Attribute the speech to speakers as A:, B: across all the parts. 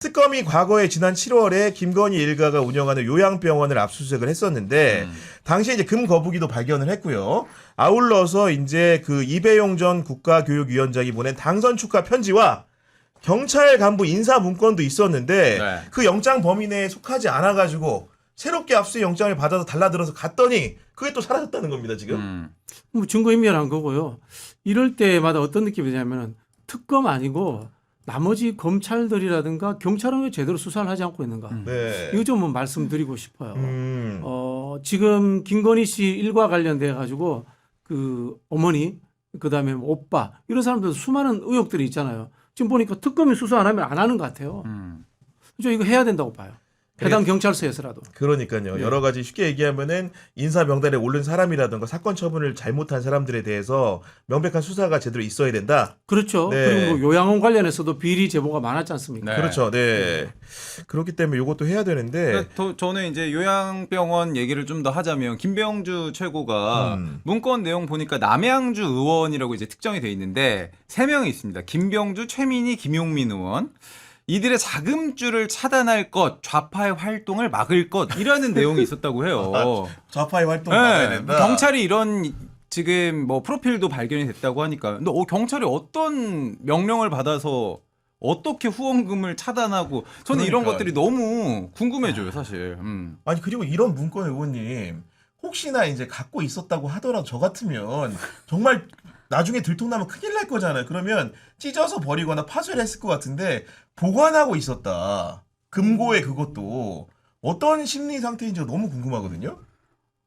A: 특검이 과거에 지난 7월에 김건희 일가가 운영하는 요양병원을 압수수색을 했었는데 당시에 이제 금 거북이도 발견을 했고요. 아울러서 이제 그 이배용 전 국가교육위원장이 보낸 당선 축하 편지와 경찰 간부 인사 문건도 있었는데
B: 네.
A: 그 영장 범위 내에 속하지 않아가지고 새롭게 압수수색 영장을 받아서 달라들어서 갔더니 그게 또 사라졌다는 겁니다 지금.
C: 뭐 증거인멸한 거고요. 이럴 때마다 어떤 느낌이 드냐면 특검 아니고 나머지 검찰들이라든가 경찰은 왜 제대로 수사를 하지 않고 있는가.
A: 네.
C: 이거 좀 말씀드리고 싶어요. 지금 김건희 씨 일과 관련돼 가지고 그 어머니 그다음에 오빠 이런 사람들 수많은 의혹들이 있잖아요. 지금 보니까 특검이 수사 안 하면 안 하는 것 같아요. 저 이거 해야 된다고 봐요. 해당 경찰서에서라도.
A: 그러니까요.
C: 네.
A: 여러 가지 쉽게 얘기하면은 인사 명단에 오른 사람이라든가 사건 처분을 잘못한 사람들에 대해서 명백한 수사가 제대로 있어야 된다.
C: 그렇죠.
A: 네.
C: 그리고 뭐 요양원 관련해서도 비리 제보가 많았지 않습니까?
B: 네.
A: 그렇죠. 네. 그렇기 때문에 이것도 해야 되는데.
B: 저는 이제 요양병원 얘기를 좀 더 하자면 김병주 최고가 문건 내용 보니까 남양주 의원이라고 이제 특정이 돼 있는데 3명이 있습니다. 김병주, 최민희, 김용민 의원. 이들의 자금줄을 차단할 것, 좌파의 활동을 막을 것이라는 내용이 있었다고 해요.
A: 좌파의 활동을 막아야
B: 네,
A: 된다.
B: 경찰이 이런 지금 뭐 프로필도 발견이 됐다고 하니까 근데 경찰이 어떤 명령을 받아서 어떻게 후원금을 차단하고 저는 이런
A: 그러니까요.
B: 것들이 너무 궁금해져요 사실.
A: 아니 그리고 이런 문건 의원님 혹시나 이제 갖고 있었다고 하더라도 저 같으면 정말 나중에 들통나면 큰일 날 거잖아요. 그러면 찢어서 버리거나 파쇄를 했을 것 같은데 보관하고 있었다. 금고에 그것도 어떤 심리 상태인지 너무 궁금하거든요.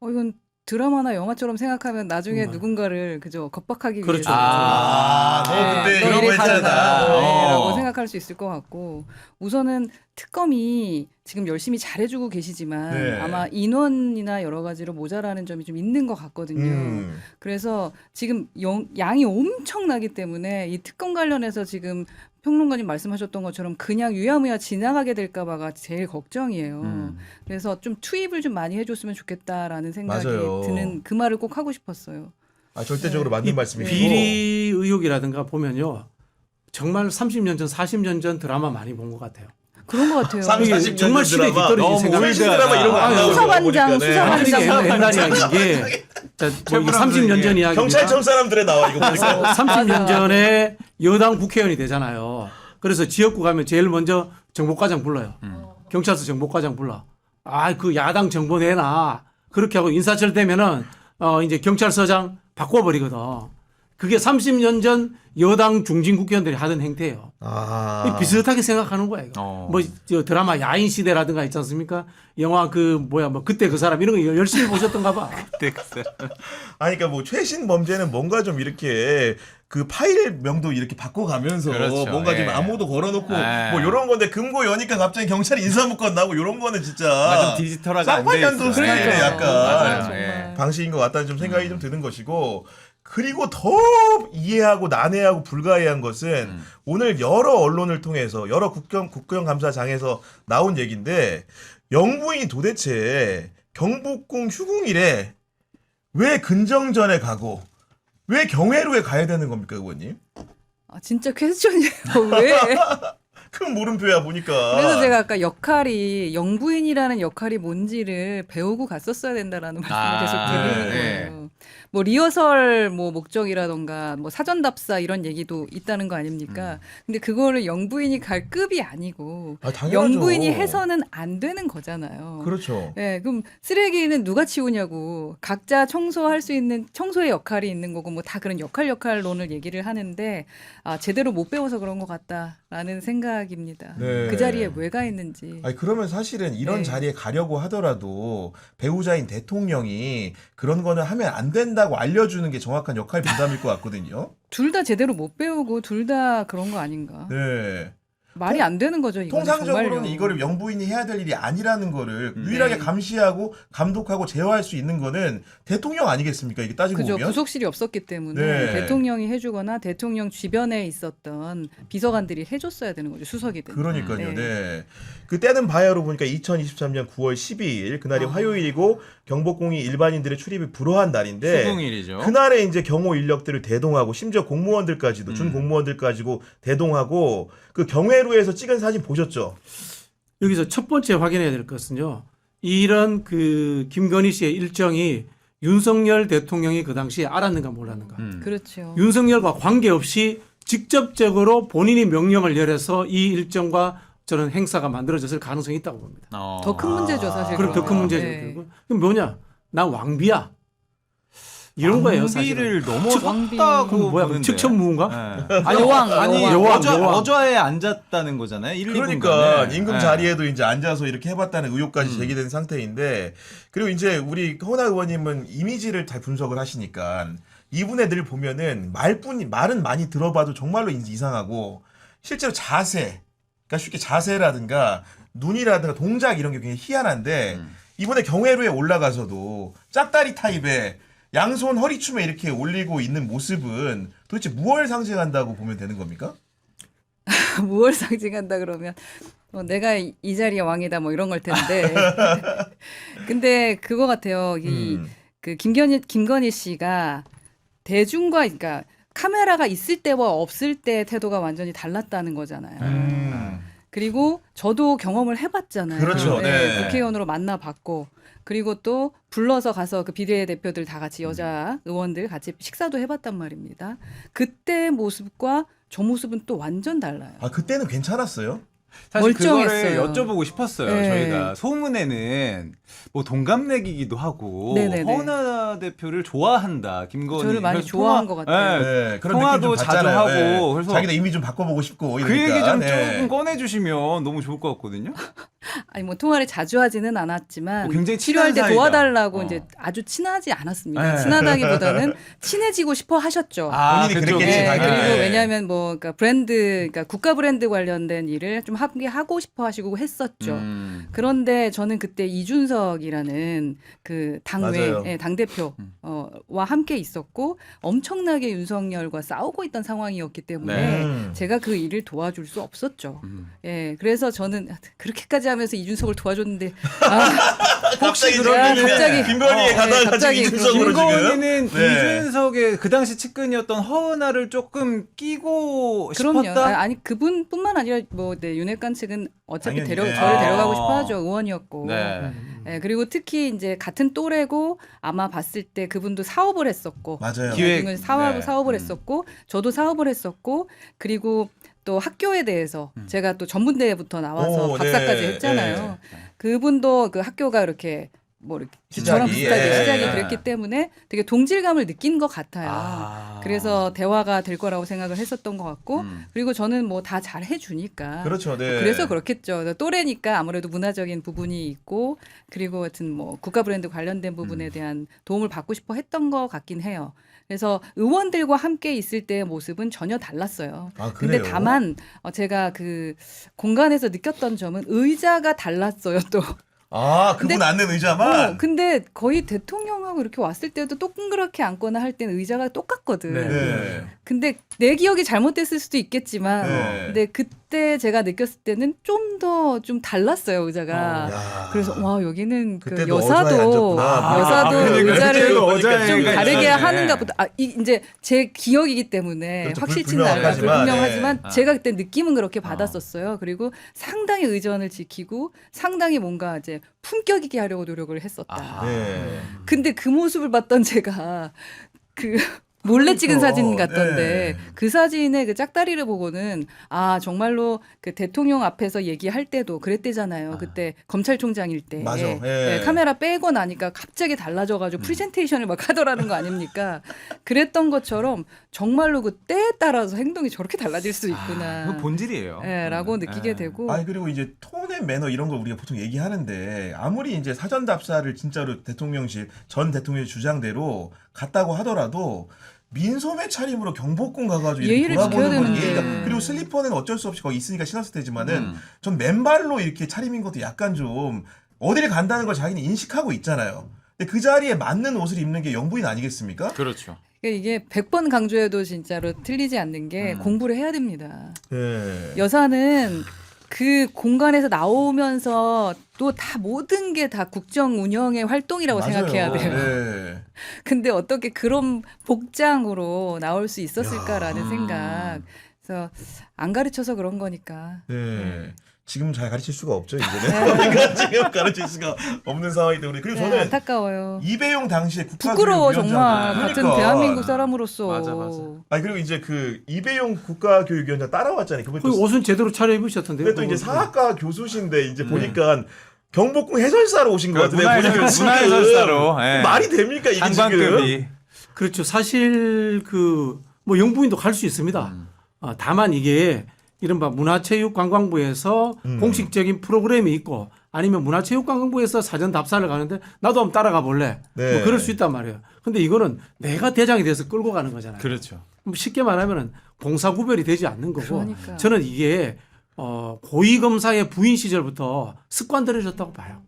D: 이건 드라마나 영화처럼 생각하면 나중에 누군가를 그저 겁박하기
C: 그렇죠.
D: 위해서
A: 너 그때
D: 너
A: 이런 거
D: 이래
A: 했잖아.
D: 가잖아. 라고
B: 어.
D: 생각할 수 있을 것 같고 우선은 특검이 지금 열심히 잘해주고 계시지만
A: 네.
D: 아마 인원이나 여러 가지로 모자라는 점이 좀 있는 것 같거든요. 그래서 지금 양이 엄청나기 때문에 이 특검 관련해서 지금 평론가님 말씀하셨던 것처럼 그냥 유야무야 지나가게 될까봐가 제일 걱정이에요. 그래서 좀 투입을 좀 많이 해줬으면 좋겠다라는 생각이
A: 맞아요.
D: 드는 그 말을 꼭 하고 싶었어요.
A: 아 절대적으로 맞는 말씀이시고.
C: 비리 의혹이라든가 보면요. 정말 30년 전, 40년 전 드라마 많이 본 것 같아요.
D: 그런 것 같아요.
A: 30, 40년
C: 정말
A: 전
C: 시대
A: 드라마.
C: 뒤떨어진
A: 너무
C: 생각이
A: 오래된 드라마 이런 거안 나오죠.
D: 수사반장,
A: 보니까. 네.
D: 수사반장.
C: 옛날 이야기 자, 뭐 이게 30년 전 이야기입니다.
A: 경찰청 사람들에 나와 이거 보니까.
C: 30년
D: 맞아.
C: 전에 여당 국회의원이 되잖아요. 그래서 지역구 가면 제일 먼저 정보과장 불러요. 경찰서 정보과장 불러. 그 야당 정보 내놔. 그렇게 하고 인사철 되면은 이제 경찰서장 바꿔버리거든. 그게 30년 전 여당 중진 국회의원들이 하던 행태예요. 비슷하게 생각하는 거야 이거. 뭐 저 드라마 야인 시대라든가 있지 않습니까? 영화 그때 그 사람 이런 거 열심히 보셨던가 봐.
A: 아니 그러니까 뭐 최신 범죄는 뭔가 좀 이렇게 그 파일명도 이렇게 바꿔가면서
B: 그렇죠.
A: 뭔가 좀
B: 예.
A: 암호도 걸어놓고
B: 예.
A: 뭐 이런 건데 금고 여니까 갑자기 경찰이 인사문건 나오고 이런 거는 진짜
B: 좀 디지털하게 안 돼
A: 쌍팔년도
B: 있어요.
A: 스타일의
B: 그러니까요.
A: 약간
B: 맞아요.
D: 정말.
B: 예.
A: 방식인 것 같다는 좀 생각이 좀 드는 것이고 그리고 더 이해하고 난해하고 불가해한 것은 오늘 여러 언론을 통해서 여러 국정감사장에서 나온 얘기인데 영부인이 도대체 경복궁 휴궁일에 왜 근정전에 가고 왜 경회로에 가야 되는 겁니까 의원님?
D: 진짜 퀘스천이에요. 왜?
A: 큰 물음표야 보니까.
D: 그래서 제가 아까 영부인이라는 역할이 뭔지를 배우고 갔었어야 된다라는 말씀을 계속 드리는
B: 네.
D: 거예요. 뭐 리허설 목적이라던가 뭐 사전 답사 이런 얘기도 있다는 거 아닙니까? 근데 그거를 영부인이 갈 급이 아니고
A: 당연하죠.
D: 영부인이 해서는 안 되는 거잖아요.
A: 그렇죠.
D: 네, 그럼 쓰레기는 누가 치우냐고. 각자 청소할 수 있는 청소의 역할이 있는 거고 뭐 다 그런 역할론을 얘기를 하는데 제대로 못 배워서 그런 것 같다라는 생각입니다.
A: 네.
D: 그 자리에 왜 가 있는지.
A: 아니 그러면 사실은 이런
D: 네.
A: 자리에 가려고 하더라도 배우자인 대통령이 그런 거는 하면 안 된다고 알려주는 게 정확한 역할 분담일 것 같거든요.
D: 둘 다 제대로 못 배우고 둘 다 그런 거 아닌가.
A: 네.
D: 말이 안 되는 거죠. 이거는
A: 통상적으로는
D: 정말요.
A: 이거를 영부인이 해야 될 일이 아니라는 거를
D: 네.
A: 유일하게 감시하고 감독하고 제어할 수 있는 거는 대통령 아니겠습니까? 이게 따지고
D: 그죠.
A: 보면.
D: 부속실이 없었기 때문에
A: 네.
D: 대통령이 해주거나 대통령 주변에 있었던 비서관들이 해줬어야 되는 거죠. 수석이든.
A: 그러니까요.
D: 네.
A: 네. 그때는 바야흐로 보니까 2023년 9월 12일 그날이 화요일이고 경복궁이 일반인들의 출입이 불허한 날인데
B: 휴궁일이죠.
A: 그날에 이제 경호 인력들을 대동하고 심지어 공무원들까지도 준 공무원들까지고 대동하고 그 경회 경회로에서 찍은 사진 보셨죠?
C: 여기서 첫 번째 확인해야 될 것은요. 이런 그 김건희 씨의 일정이 윤석열 대통령이 그 당시에 알았는가 몰랐는가.
D: 그렇죠.
C: 윤석열과 관계없이 직접적으로 본인이 명령을 내려서 이 일정과 저는 행사가 만들어졌을 가능성이 있다고 봅니다.
D: 더 큰 문제죠, 사실.
C: 그럼 더 큰
D: 그거는.
C: 문제죠.
D: 네.
C: 그럼 뭐냐? 나 왕비야. 이런 거예요, 사실은.
B: 왕비를 넘어섰다고
C: 그럼 뭐야?
B: 보는데.
C: 측천무인가?
B: 네. 아니,
D: 여왕,
B: 아니
C: 여왕.
B: 어좌에 앉았다는 거잖아요. 1,
A: 그러니까
B: 2분간에.
A: 임금 자리에도 이제 앉아서 이렇게 해봤다는 의혹까지 제기된 상태인데 그리고 이제 우리 허은하 의원님은 이미지를 잘 분석을 하시니까 이분 애들 보면은 말은 많이 들어봐도 정말로 이상하고 실제로 자세, 그러니까 쉽게 자세라든가 눈이라든가 동작 이런 게 굉장히 희한한데 이번에 경회로에 올라가서도 짝다리 타입의 양손 허리춤에 이렇게 올리고 있는 모습은 도대체 무엇을 상징한다고 보면 되는 겁니까?
D: 무엇을 상징한다 그러면 내가 이 자리의 왕이다 뭐 이런 걸 텐데. 근데 그거 같아요. 그 김건희 씨가 대중과 그러니까 카메라가 있을 때와 없을 때 태도가 완전히 달랐다는 거잖아요. 그리고 저도 경험을 해봤잖아요.
A: 그렇죠. 네.
D: 국회의원으로 만나봤고 그리고 또 불러서 가서 그 비례대표들 다 같이 여자 의원들 같이 식사도 해봤단 말입니다. 그때 모습과 저 모습은 또 완전 달라요.
A: 아 그때는 괜찮았어요?
B: 사실
D: 멀쩡했어요.
B: 그거를 여쭤보고 싶었어요.
D: 네.
B: 저희가 소문에는 뭐 동갑내기기도 하고
D: 네네네.
B: 허은하 대표를 좋아한다. 김건희
D: 저를 많이
B: 그래서
D: 좋아한 것 같아요.
B: 네.
A: 그런
B: 통화도
A: 느낌 좀
B: 자주
A: 받잖아요.
B: 하고
A: 네.
B: 그래서
A: 자기도 이미 좀 바꿔보고 싶고
B: 그
A: 이러니까.
B: 얘기 좀
A: 네.
B: 조금 꺼내주시면 너무 좋을 것 같거든요.
D: 아니 뭐 통화를 자주 하지는 않았지만
B: 굉장히
D: 필요할 때
B: 친한 사이다.
D: 도와달라고
B: 어.
D: 이제 아주 친하지 않았습니다.
B: 네.
D: 친하다기보다는 친해지고 싶어 하셨죠.
A: 본인이
B: 그쪽에.
A: 그랬겠지,
D: 네,
A: 당연히.
D: 그리고
A: 네.
D: 왜냐하면 뭐 그러니까 그러니까 국가 브랜드 관련된 일을 좀 함께 하고 싶어 하시고 했었죠. 그런데 저는 그때 이준석이라는 그
A: 맞아요.
D: 당외 당 대표와 함께 있었고 엄청나게 윤석열과 싸우고 있던 상황이었기 때문에
A: 네.
D: 제가 그 일을 도와줄 수 없었죠. 예, 그래서 저는 그렇게까지 하면서 이준석을 도와줬는데
A: 갑자기
D: 그러면은
A: 갑자기 김건희에
D: 네,
A: 가다가
D: 갑자기
A: 지금 이준석으로 지금.
B: 김건희는
A: 네.
B: 이준석의 그 당시 측근이었던 허은하를 조금 끼고
D: 그럼요.
B: 싶었다.
D: 아니 그분뿐만 아니라 뭐 윤핵관 측은 어차피
A: 당연히.
D: 저를
A: 네.
D: 데려가고 싶어하죠. 의원이었고.
B: 네.
D: 예, 그리고 특히 이제 같은 또래고 아마 봤을 때 그분도 사업을 했었고
A: 맞아요.
B: 기획.
D: 네.
B: 네.
D: 사업을 했었고 저도 사업을 했었고 그리고 또 학교에 대해서 제가 또 전문대회부터 나와서
A: 오,
D: 박사까지
A: 네,
D: 했잖아요. 그분도 그 학교가 이렇게 뭐 이렇게 저랑
A: 시작이,
D: 비슷하게
A: 예.
D: 시작이 그랬기 때문에 되게 동질감을 느낀 것 같아요.
B: 아.
D: 그래서 대화가 될 거라고 생각을 했었던 것 같고 그리고 저는 뭐 다 잘 해주니까
A: 그렇죠. 네.
D: 그래서 그렇겠죠. 또래니까 아무래도 문화적인 부분이 있고 그리고 하여튼 뭐 국가 브랜드 관련된 부분에 대한 도움을 받고 싶어 했던 것 같긴 해요. 그래서 의원들과 함께 있을 때의 모습은 전혀 달랐어요.
A: 아,
D: 근데
A: 그래요?
D: 다만 제가 그 공간에서 느꼈던 점은 의자가 달랐어요. 또.
A: 아, 그분
D: 근데-
A: 앉는 의자만.
D: 근데 거의 대통령하고 이렇게 왔을 때도 동그랗게 앉거나 할 때는 의자가 똑같거든.
A: 네.
D: 근데 내 기억이 잘못됐을 수도 있겠지만
A: 네.
D: 근데 그때 제가 느꼈을 때는 좀 더 좀 달랐어요 의자가.
A: 야.
D: 그래서 와 여기는 그
A: 그때도 어좌에
D: 여사도
A: 앉았구나.
D: 여사도
A: 그러니까
D: 의자를
A: 그때도
B: 어좌에
D: 좀
B: 그러니까
D: 다르게
B: 있었네.
D: 하는가 보다. 이제 제 기억이기 때문에
A: 그렇죠.
D: 확실치는 않아요.
A: 불명확하지만,
D: 불명하지만
B: 네.
D: 제가 그때 느낌은 그렇게 받았었어요. 그리고 상당히 의전을 지키고 상당히 뭔가 이제 품격 있게 하려고 노력을 했었다.
B: 아하.
A: 네.
D: 근데 그 모습을 봤던 제가 그 몰래 찍은
A: 그러니까,
D: 사진 같던데
A: 네.
D: 그 사진의 그 짝다리를 보고는 아 정말로 그 대통령 앞에서 얘기할 때도 그랬대잖아요. 그때 검찰총장일 때
A: 맞아. 예.
D: 네, 카메라 빼고 나니까 갑자기 달라져가지고 프레젠테이션을 막 하더라는 거 아닙니까? 그랬던 것처럼 정말로 그 때에 따라서 행동이 저렇게 달라질 수 있구나.
B: 그 본질이에요.
D: 라고 느끼게
B: 네.
D: 되고
A: 아니 그리고 이제 톤의 매너 이런 걸 우리가 보통 얘기하는데 아무리 이제 사전 답사를 진짜로 대통령실 전 대통령의 주장대로 갔다고 하더라도 민소매 차림으로 경복궁 가가지고 이렇게
D: 예의를
A: 돌아보는
D: 지켜야
A: 건
D: 되는데.
A: 예의가 그리고 슬리퍼는 어쩔 수 없이 거기 있으니까 신었을 테지만은 전 맨발로 이렇게 차림인 것도 약간 좀 어디를 간다는 걸 자기는 인식하고 있잖아요. 근데 그 자리에 맞는 옷을 입는 게 영부인 아니겠습니까?
B: 그렇죠.
D: 그러니까 이게 100번 강조해도 진짜로 틀리지 않는 게 공부를 해야 됩니다.
A: 네.
D: 여사는 그 공간에서 나오면서 또 다 모든 게 다 국정 운영의 활동이라고
A: 맞아요.
D: 생각해야 돼요.
A: 네.
D: 근데 어떻게 그런 복장으로 나올 수 있었을까라는 생각. 그래서 안 가르쳐서 그런 거니까.
A: 네. 지금 잘 가르칠 수가 없죠 이제는. 그러니까 지금 가르칠 수가 없는 상황이기 때문에. 그리고
D: 네,
A: 저는
D: 안타까워요.
A: 이배용 당시에
D: 부끄러워 정말
A: 국가교육위원장
D: 같은 대한민국 사람으로서.
B: 맞아.
A: 아니 그리고 이제 그 이배용 국가교육위원장 따라왔잖아요.
C: 그 옷은 제대로 차려입으셨던데요.
A: 근데 또 이제 사학과 교수신데 이제 보니까 경복궁 해설사로 오신 것 같은데 보니까 지금
B: 문화해설사로 예.
A: 말이 됩니까 이게 지금?
B: 상관급이.
C: 그렇죠. 사실 뭐 영부인도 갈 수 있습니다. 다만 이게 이른바 문화체육관광부에서 공식적인 프로그램이 있고 아니면 문화체육관광부에서 사전 답사를 가는데 나도 한번 따라가 볼래.
A: 네.
C: 뭐 그럴 수 있단 말이에요. 근데 이거는 내가 대장이 돼서 끌고 가는 거잖아요.
B: 그렇죠.
C: 쉽게 말하면은 공사 구별이 되지 않는 거고
D: 그러니까.
C: 저는 이게 고위 검사의 부인 시절부터 습관들어졌다고 봐요.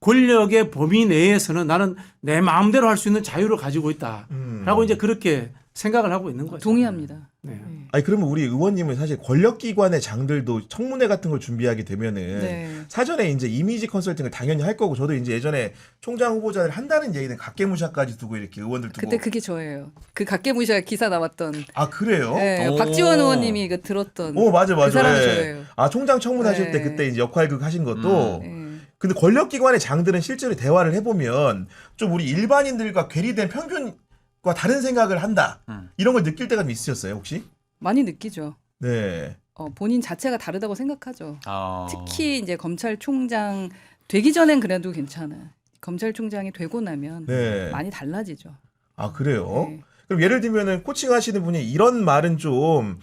C: 권력의 범위 내에서는 나는 내 마음대로 할 수 있는 자유를 가지고 있다라고 이제 그렇게 생각을 하고 있는 거죠.
D: 동의합니다.
C: 네.
D: 네.
A: 아니 그러면 우리 의원님은 사실 권력기관의 장들도 청문회 같은 걸 준비하게 되면은
D: 네.
A: 사전에 이제 이미지 컨설팅을 당연히 할 거고 저도 이제 예전에 총장 후보자를 한다는 얘기는 각계무샤까지 두고 이렇게 의원들 두고
D: 그때 그게 저예요. 그 각계무시아 기사 나왔던.
A: 아 그래요?
D: 네,
B: 오.
D: 박지원 의원님이 이거 들었던.
A: 오 맞아.
D: 그 사람이
A: 예.
D: 저예요.
A: 아 총장 청문하실
D: 네.
A: 때 그때 이제 역할극 하신 것도
D: 네.
A: 근데 권력기관의 장들은 실제로 대화를 해보면 좀 우리 일반인들과 괴리된 편견과 다른 생각을 한다 이런 걸 느낄 때가 좀 있으셨어요 혹시?
D: 많이 느끼죠.
A: 네.
D: 본인 자체가 다르다고 생각하죠.
B: 어.
D: 특히 이제 검찰총장 되기 전엔 그래도 괜찮아요. 검찰총장이 되고 나면
A: 네.
D: 많이 달라지죠.
A: 아 그래요?
D: 네.
A: 그럼 예를 들면은 코칭하시는 분이 이런 말은 좀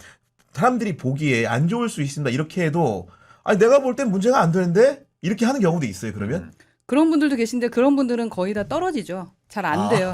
A: 사람들이 보기에 안 좋을 수 있습니다 이렇게 해도 아니 내가 볼 땐 문제가 안 되는데 이렇게 하는 경우도 있어요 그러면?
D: 그런 분들도 계신데 그런 분들은 거의 다 떨어지죠. 잘 안 돼요.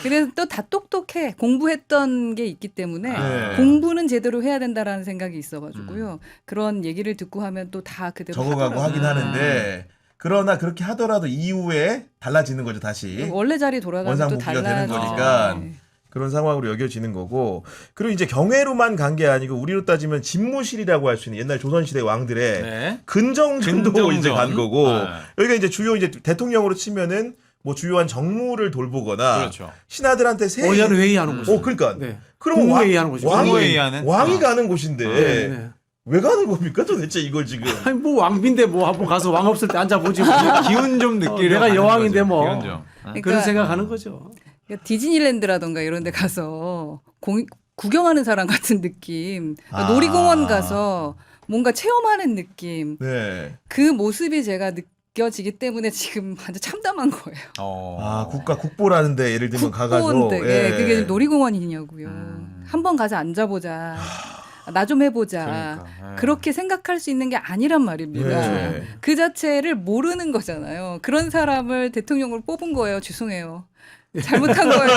D: 그래서 또 다 똑똑해. 공부했던 게 있기 때문에
A: 네.
D: 공부는 제대로 해야 된다라는 생각이 있어가지고요. 그런 얘기를 듣고 하면 또 다 그대로
A: 적어가고
D: 하더라고요.
A: 하긴 하는데 그러나 그렇게 하더라도 이후에 달라지는 거죠 다시.
D: 원래 자리 돌아가면
A: 원상
D: 또
A: 복귀가 되는
D: 달라지죠.
A: 거니까.
D: 네.
A: 그런 상황으로 여겨지는 거고 그리고 이제 경애로만 간 게 아니고 우리로 따지면 집무실이라고 할 수 있는 옛날 조선시대 왕들의
B: 네.
A: 근정전도
B: 근정전.
A: 이제 간 거고
B: 네.
A: 여기가 이제 주요 이제 대통령으로 치면은 뭐 주요한 정무를 돌보거나
B: 그렇죠.
A: 신하들한테
C: 의원 회의하는 곳.
A: 그러니까
C: 네.
A: 그럼
C: 국무회의하는 곳이죠.
B: 국무회의하는?
A: 왕이 가는 곳인데
C: 네, 네.
A: 왜 가는 겁니까 도대체 이걸 지금?
C: 아니 뭐 왕비인데 뭐 한번 가서 왕 없을 때 앉아 보지 뭐.
B: 기운 좀 느끼려
C: 내가
B: 가는
C: 여왕인데
B: 거죠.
C: 뭐.
B: 기운 좀.
D: 그러니까
C: 그런 생각하는 거죠.
D: 그러니까 디즈니랜드라던가 이런 데 가서 구경하는 사람 같은 느낌. 그러니까
A: 아.
D: 놀이공원 가서 뭔가 체험하는 느낌.
A: 네.
D: 그 모습이 제가 느껴지기 때문에 지금 완전 참담한 거예요.
A: 아 국가 국보라는데 예를 들면 가가지고
D: 국보인데
A: 예.
D: 그게 지금 놀이공원이냐고요. 한번 가서 앉아보자. 나 좀 해보자.
B: 그러니까, 예.
D: 그렇게 생각할 수 있는 게 아니란 말입니다.
A: 예.
D: 그 자체를 모르는 거잖아요. 그런 사람을 대통령으로 뽑은 거예요. 죄송해요. 잘못한 거예요.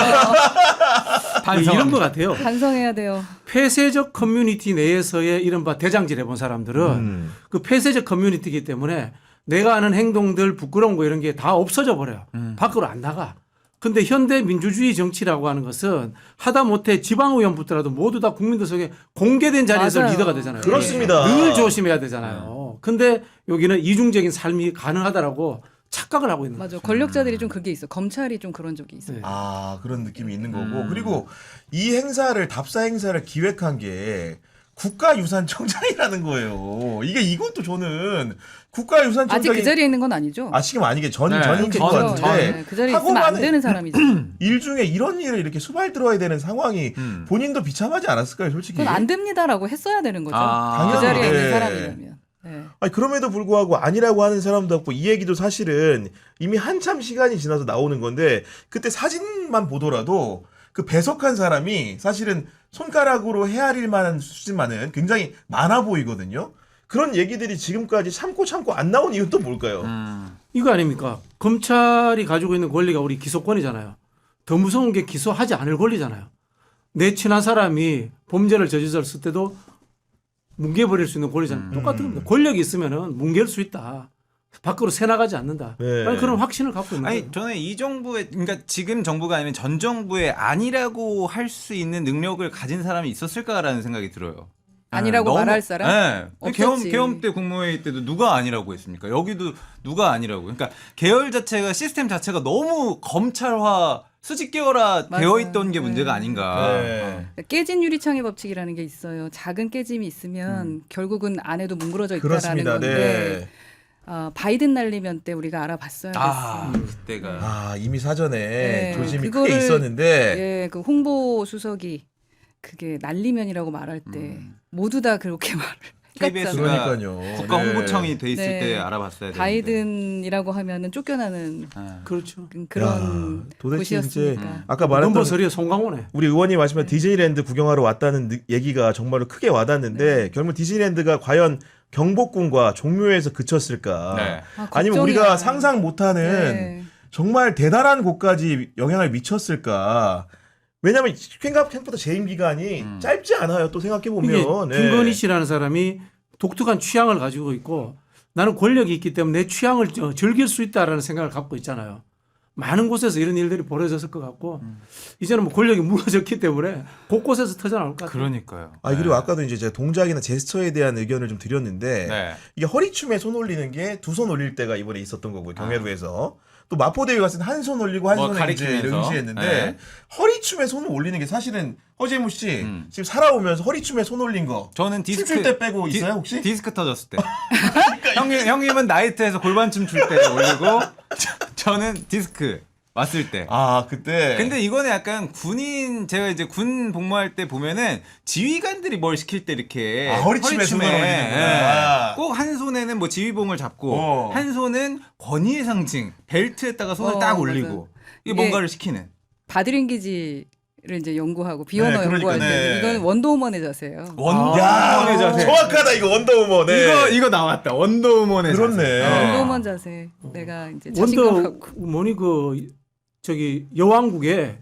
C: 이런 것 같아요.
D: 반성해야 돼요.
C: 폐쇄적 커뮤니티 내에서의 이른바 대장질 해본 사람들은 그 폐쇄적 커뮤니티이기 때문에 내가 하는 행동들 부끄러운 거 이런 게 다 없어져 버려요. 밖으로 안 나가. 근데 현대 민주주의 정치라고 하는 것은 하다못해 지방의원 붙더라도 모두 다 국민들 속에 공개된 자리에서
D: 맞아요.
C: 리더가 되잖아요.
A: 그렇습니다.
C: 늘 조심해야 되잖아요. 근데 여기는 이중적인 삶이 가능하다라고 착각을 하고 있는
D: 맞아.
C: 거죠.
D: 권력자들이 좀 그게 있어. 검찰이 좀 그런 적이 있어요.
C: 네.
A: 아 그런 느낌이 있는 거고 그리고 이 행사를 답사 행사를 기획한 게 국가유산청장이라는 거예요. 이것도 저는 국가유산청장이
D: 아직 그 자리에 있는 건 아니죠.
A: 지금 아니게
B: 네,
A: 전인 것
B: 전,
A: 같은데
D: 네, 그 자리에 있으면 안
A: 하고만은
D: 되는 사람이죠.
A: 일 중에 이런 일을 이렇게 수발 들어야 되는 상황이 본인도 비참하지 않았을까요, 솔직히?
D: 그건 안 됩니다라고 했어야 되는 거죠.
B: 아,
D: 그 자리에
A: 당연히.
D: 있는 사람이라면. 네.
A: 아니 그럼에도 불구하고 아니라고 하는 사람도 없고 이 얘기도 사실은 이미 한참 시간이 지나서 나오는 건데 그때 사진만 보더라도 그 배석한 사람이 사실은 손가락으로 헤아릴 만한 수준만은 굉장히 많아 보이거든요. 그런 얘기들이 지금까지 참고 안 나온 이유는 또 뭘까요?
C: 이거 아닙니까? 검찰이 가지고 있는 권리가 우리 기소권이잖아요. 더 무서운 게 기소하지 않을 권리잖아요. 내 친한 사람이 범죄를 저질렀을 때도 뭉개버릴 수 있는 권리잖아요. 똑같은 겁니다. 권력이 있으면은 뭉갤 수 있다. 밖으로 새나가지 않는다.
A: 네.
C: 라는 그런 확신을 갖고 있는 거예요.
B: 아니 저는 이 정부의 그러니까 지금 정부가 아니면 전 정부의 아니라고 할 수 있는 능력을 가진 사람이 있었을까라는 생각이 들어요.
D: 아니라고 말할 사람?
B: 네.
D: 없었지.
B: 계엄 때 국무회의 때도 누가 아니라고 했습니까? 여기도 누가 아니라고. 그러니까 계열 자체가 시스템 자체가 너무 검찰화 수직 계열화
D: 맞아요.
B: 되어 있던 게 문제가
D: 네.
B: 아닌가.
A: 네.
D: 깨진 유리창의 법칙이라는 게 있어요. 작은 깨짐이 있으면 결국은 안에도 뭉그러져 있다라는
A: 그렇습니다.
D: 건데
A: 네.
D: 바이든 날리면때 우리가 알아봤어야 됐어.
B: 그때가
A: 아, 이미 사전에
D: 네,
A: 조짐이
D: 그거를-
A: 크게 있었는데
D: 예, 그 홍보 수석이 그게 날리면이라고 말할 때 모두 다 그렇게 말을
B: KBS
D: 했잖아요.
B: 가
A: 그러니까요.
B: 국가
A: 네.
B: 홍보청이 돼 있을
D: 네.
B: 때 알아봤어야 되는데.
D: 바이든이라고 하면은 쫓겨나는
B: 아.
C: 그렇죠.
D: 그런
A: 야, 도대체 이제
D: 곳이었으니까.
A: 아까 말했던
C: 넘버서리에 송강호네.
A: 우리 의원님 말씀하신 디즈니랜드 구경하러 왔다는 얘기가 정말로 크게 와닿는데 결국 디즈니랜드가 과연 경복궁과 종묘에서 그쳤을까?
B: 네.
A: 아니면
D: 걱정이야.
A: 우리가 상상 못하는
D: 네.
A: 정말 대단한 곳까지 영향을 미쳤을까? 왜냐하면 생각보다 재임 기간이 짧지 않아요. 또 생각해
C: 이게
A: 보면
C: 김건희 씨라는 사람이 독특한 취향을 가지고 있고 나는 권력이 있기 때문에 내 취향을 즐길 수 있다라는 생각을 갖고 있잖아요. 많은 곳에서 이런 일들이 벌어졌을 것 같고 이제는 뭐 권력이 무너졌기 때문에 곳곳에서 터져나올 것 같아요.
B: 그러니까요.
A: 아 그리고 아까도 이제 제가 동작이나 제스처에 대한 의견을 좀 드렸는데
B: 네.
A: 이게 허리춤에 손 올리는 게 두 손 올릴 때가 이번에 있었던 거고요. 경회로에서 또 마포대회 갔을 때 한 손 올리고 한
B: 뭐
A: 손에 이제
B: 가리키면서.
A: 응시했는데
B: 네.
A: 허리춤에 손을 올리는 게 사실은 허재무 씨 지금 살아오면서 허리춤에 손 올린 거
B: 저는 디스크
A: 춤출 때 빼고 있어요 혹시?
B: 디스크 터졌을 때. 형님은 나이트에서 골반춤 출 때 올리고 저는 디스크 왔을 때.
A: 아 그때.
B: 근데 이거는 약간 제가 이제 군 복무할 때 보면은 지휘관들이 뭘 시킬 때 이렇게
A: 아, 허리춤에 손을 올리는구나.
B: 꼭 한 손에는 뭐 지휘봉을 잡고
A: 어.
B: 한 손은 권위의 상징 벨트에다가 손을
D: 어,
B: 딱
D: 맞아요.
B: 올리고 이게
D: 이게
B: 뭔가를 시키는.
D: 바디랭귀지를 이제 연구하고 비언어
A: 네, 그러니까,
D: 연구할 때
A: 네.
D: 이건 원더우먼의 자세예요.
A: 야
B: 원더우먼의 자세.
A: 정확하다 이거 원더우먼. 네.
B: 이거 나왔다. 원더우먼의
A: 그렇네.
B: 자세.
D: 원더우먼 자세. 내가 이제 자신감
C: 원더
D: 갖고
C: 뭐니 그 저기 여왕국의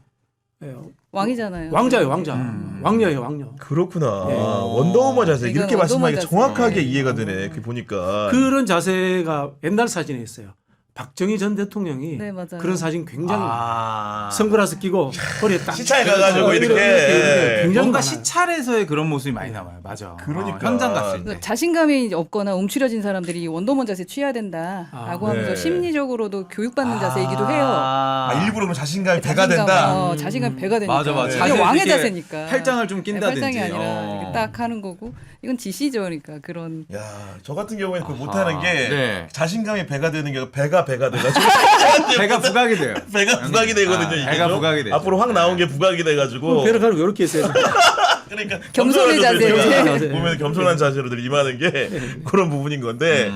D: 왕이잖아요.
C: 왕자예요, 왕자. 왕녀예요, 왕녀.
A: 그렇구나.
C: 네.
A: 원더우먼 자세
D: 이건
A: 이렇게 말씀하니까
D: 원더우먼 자세.
A: 정확하게
D: 네.
A: 이해가 되네. 그 보니까.
C: 그런 자세가 옛날 사진에 있어요. 박정희 전 대통령이
D: 네, 맞아요.
C: 그런 사진 굉장히
A: 아.
C: 선글라스 끼고 허리에 딱
A: 시차에 가가지고 이렇게.
C: 굉장히
B: 뭔가
C: 많아요.
B: 시찰에서의 그런 모습이 많이 나와요. 맞아.
A: 그러니까.
B: 현장 갔을 때.
D: 그러니까 자신감이 없거나 움츠려진 사람들이 이 원더우먼 자세 취해야 된다라고
C: 아,
D: 하면서
A: 네.
D: 심리적으로도 교육받는 자세이기도 해요.
A: 아, 일부러 그러면 자신감이 배가
D: 자신감,
A: 된다.
D: 자신감 배가 되니까.
B: 맞아, 맞아.
D: 이게
B: 자세를
D: 왕의
B: 이렇게
D: 자세니까.
B: 팔짱을 좀
D: 네,
B: 낀다든지.
D: 팔짱이 아니라
B: 어.
D: 이렇게 딱 하는 거고 이건 지시죠, 그러니까 그런.
A: 야, 저 같은 경우에는 그거 못하는 게
B: 네.
A: 자신감이 배가 되는 게 배가 돼가지고
B: 배가 부각이 돼요.
A: 배가 부각이 되거든요. 이게
B: 배가
A: 좀.
B: 부각이 되죠.
A: 앞으로 확 나온 게 부각이 돼가지고.
C: 배를 가지고 이렇게 했어요.
A: 그러니까
D: 겸손의
A: 겸손한
D: 자세.
A: 자세가
C: 자세.
A: 보면 겸손한 자세로 들 임하는 게 그런 부분인 건데